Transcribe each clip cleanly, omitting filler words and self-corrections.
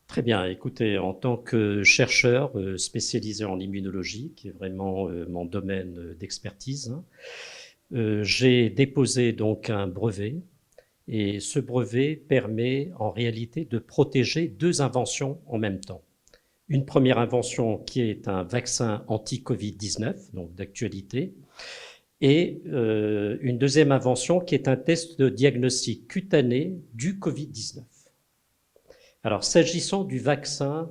Très bien. Écoutez, en tant que chercheur spécialisé en immunologie, qui est vraiment mon domaine d'expertise, j'ai déposé donc un brevet. Et ce brevet permet en réalité de protéger deux inventions en même temps. Une première invention qui est un vaccin anti-Covid-19, donc d'actualité, et une deuxième invention qui est un test de diagnostic cutané du Covid-19. Alors, s'agissant du vaccin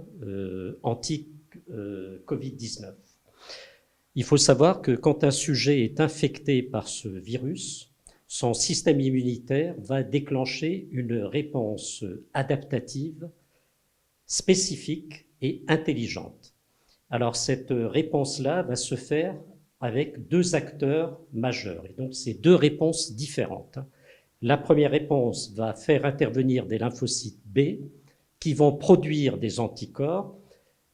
anti-Covid-19, il faut savoir que quand un sujet est infecté par ce virus, son système immunitaire va déclencher une réponse adaptative, spécifique et intelligente. Alors, cette réponse-là va se faire avec deux acteurs majeurs. Et donc, c'est deux réponses différentes. La première réponse va faire intervenir des lymphocytes B qui vont produire des anticorps.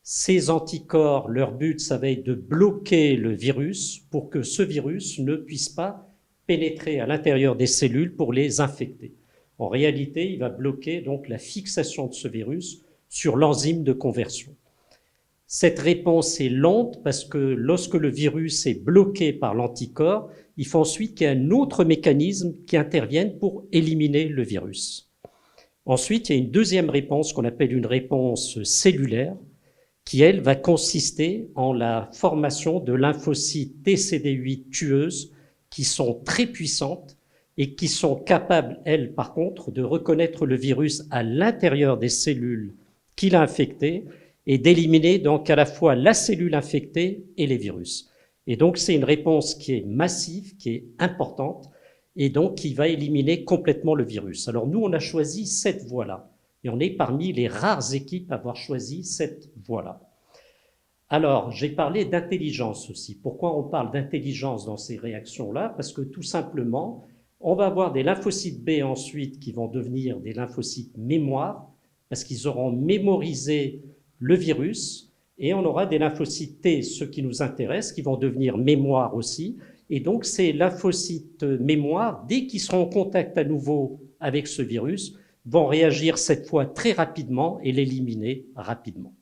Ces anticorps, leur but, ça va être de bloquer le virus pour que ce virus ne puisse pas pénétrer à l'intérieur des cellules pour les infecter. En réalité, il va bloquer donc la fixation de ce virus sur l'enzyme de conversion. Cette réponse est lente parce que lorsque le virus est bloqué par l'anticorps, il faut ensuite qu'il y ait un autre mécanisme qui intervienne pour éliminer le virus. Ensuite, il y a une deuxième réponse qu'on appelle une réponse cellulaire qui, elle, va consister en la formation de lymphocytes TCD8 tueuses qui sont très puissantes et qui sont capables, elles, par contre, de reconnaître le virus à l'intérieur des cellules qu'il a infectées et d'éliminer donc à la fois la cellule infectée et les virus. Et donc, c'est une réponse qui est massive, qui est importante, et donc qui va éliminer complètement le virus. Alors nous, on a choisi cette voie-là, et on est parmi les rares équipes à avoir choisi cette voie-là. Alors, j'ai parlé d'intelligence aussi. Pourquoi on parle d'intelligence dans ces réactions-là? Parce que tout simplement, on va avoir des lymphocytes B ensuite qui vont devenir des lymphocytes mémoire, parce qu'ils auront mémorisé le virus, et on aura des lymphocytes T, ceux qui nous intéressent, qui vont devenir mémoire aussi. Et donc, ces lymphocytes mémoire, dès qu'ils seront en contact à nouveau avec ce virus, vont réagir cette fois très rapidement et l'éliminer rapidement.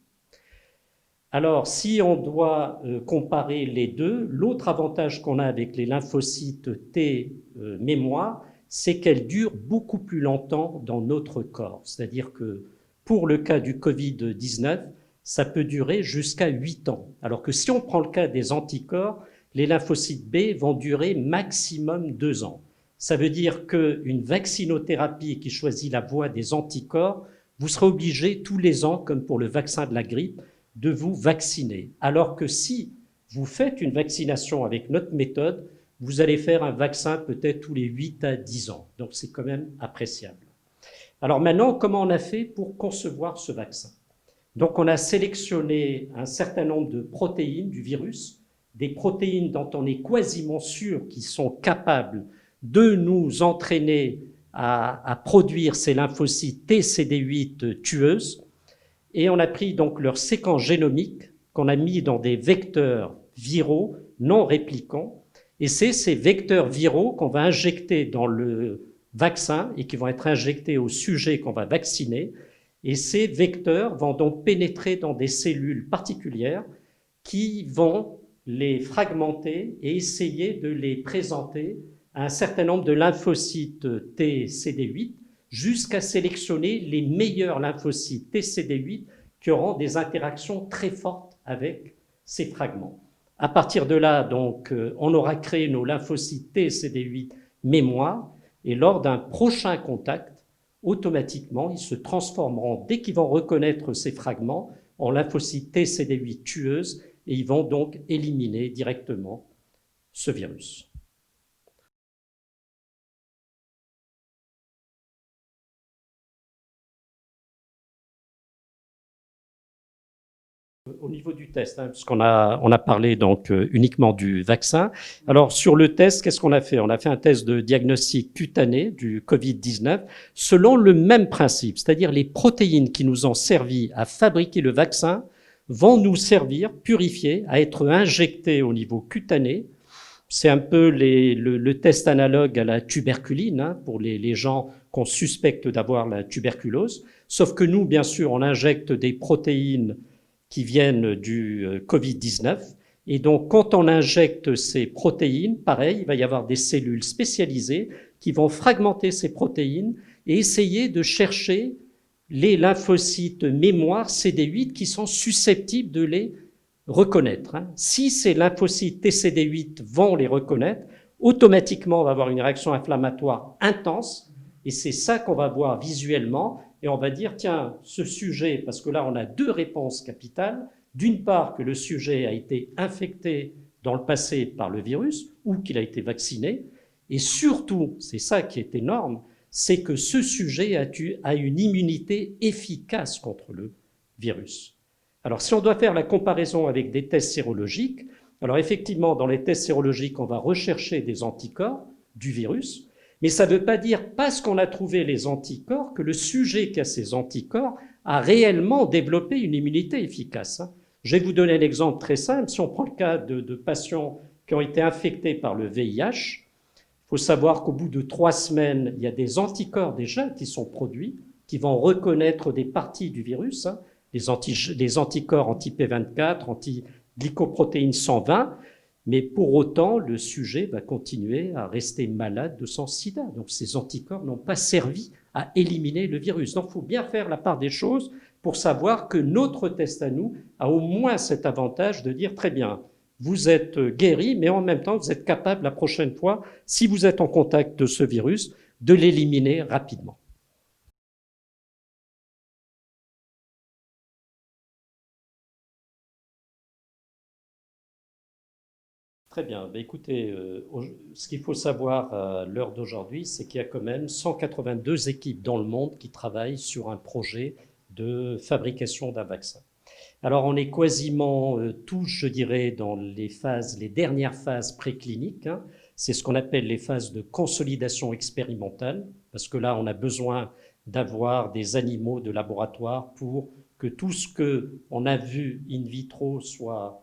Alors, si on doit comparer les deux, l'autre avantage qu'on a avec les lymphocytes T mémoire, c'est qu'elles durent beaucoup plus longtemps dans notre corps. C'est-à-dire que pour le cas du Covid-19, ça peut durer jusqu'à 8 ans. Alors que si on prend le cas des anticorps, les lymphocytes B vont durer maximum 2 ans. Ça veut dire qu'une vaccinothérapie qui choisit la voie des anticorps, vous serez obligé tous les ans, comme pour le vaccin de la grippe, de vous vacciner. Alors que si vous faites une vaccination avec notre méthode, vous allez faire un vaccin peut-être tous les 8 à 10 ans. Donc c'est quand même appréciable. Alors maintenant, comment on a fait pour concevoir ce vaccin? Donc on a sélectionné un certain nombre de protéines du virus, des protéines dont on est quasiment sûr qu'ils sont capables de nous entraîner à produire ces lymphocytes TCD8 tueuses. Et on a pris donc leur séquence génomique qu'on a mis dans des vecteurs viraux non réplicants. Et c'est ces vecteurs viraux qu'on va injecter dans le vaccin et qui vont être injectés au sujet qu'on va vacciner. Et ces vecteurs vont donc pénétrer dans des cellules particulières qui vont les fragmenter et essayer de les présenter à un certain nombre de lymphocytes TCD8 jusqu'à sélectionner les meilleurs lymphocytes TCD8 qui auront des interactions très fortes avec ces fragments. À partir de là, donc, on aura créé nos lymphocytes TCD8 mémoire et lors d'un prochain contact, automatiquement, ils se transformeront, dès qu'ils vont reconnaître ces fragments, en lymphocytes TCD8 tueuses et ils vont donc éliminer directement ce virus. Au niveau du test, puisqu'on a parlé donc uniquement du vaccin. Alors sur le test, qu'est-ce qu'on a fait? On a fait un test de diagnostic cutané du Covid-19 selon le même principe, c'est-à-dire les protéines qui nous ont servi à fabriquer le vaccin vont nous servir, purifiées, à être injectées au niveau cutané C'est un peu le test analogue à la tuberculine, hein, pour les gens qu'on suspecte d'avoir la tuberculose. Sauf que nous, bien sûr, on injecte des protéines qui viennent du Covid-19. Et donc, quand on injecte ces protéines, pareil, il va y avoir des cellules spécialisées qui vont fragmenter ces protéines et essayer de chercher les lymphocytes mémoire CD8 qui sont susceptibles de les reconnaître. Si ces lymphocytes TCD8 vont les reconnaître, automatiquement on va avoir une réaction inflammatoire intense, et c'est ça qu'on va voir visuellement, et on va dire, tiens, ce sujet, parce que là on a deux réponses capitales, d'une part que le sujet a été infecté dans le passé par le virus, ou qu'il a été vacciné, et surtout, c'est ça qui est énorme, c'est que ce sujet a une immunité efficace contre le virus. Alors, si on doit faire la comparaison avec des tests sérologiques, alors effectivement, dans les tests sérologiques, on va rechercher des anticorps du virus, mais ça ne veut pas dire, parce qu'on a trouvé les anticorps, que le sujet qui a ces anticorps a réellement développé une immunité efficace. Je vais vous donner un exemple très simple. Si on prend le cas de patients qui ont été infectés par le VIH, il faut savoir qu'au bout de 3 semaines, il y a des anticorps déjà qui sont produits, qui vont reconnaître des parties du virus, les anticorps anti-P24, anti-glycoprotéine 120, mais pour autant, le sujet va continuer à rester malade de son sida. Donc ces anticorps n'ont pas servi à éliminer le virus. Donc il faut bien faire la part des choses pour savoir que notre test à nous a au moins cet avantage de dire très bien, vous êtes guéri, mais en même temps, vous êtes capable la prochaine fois, si vous êtes en contact de ce virus, de l'éliminer rapidement. Très bien. Ben, écoutez, ce qu'il faut savoir à l'heure d'aujourd'hui, c'est qu'il y a quand même 182 équipes dans le monde qui travaillent sur un projet de fabrication d'un vaccin. Alors, on est quasiment tous, je dirais, dans les dernières phases précliniques. C'est ce qu'on appelle les phases de consolidation expérimentale, parce que là, on a besoin d'avoir des animaux de laboratoire pour que tout ce qu'on a vu in vitro soit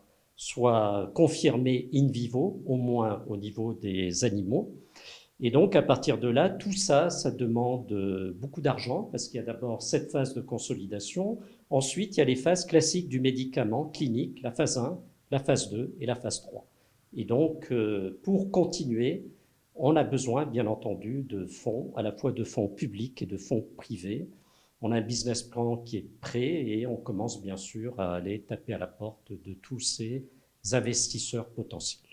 confirmé in vivo, au moins au niveau des animaux. Et donc, à partir de là, tout ça, ça demande beaucoup d'argent, parce qu'il y a d'abord cette phase de consolidation. Ensuite, il y a les phases classiques du médicament clinique, la phase 1, la phase 2 et la phase 3. Et donc, pour continuer, on a besoin, bien entendu, de fonds, à la fois de fonds publics et de fonds privés. On a un business plan qui est prêt et on commence bien sûr à aller taper à la porte de tous ces investisseurs potentiels.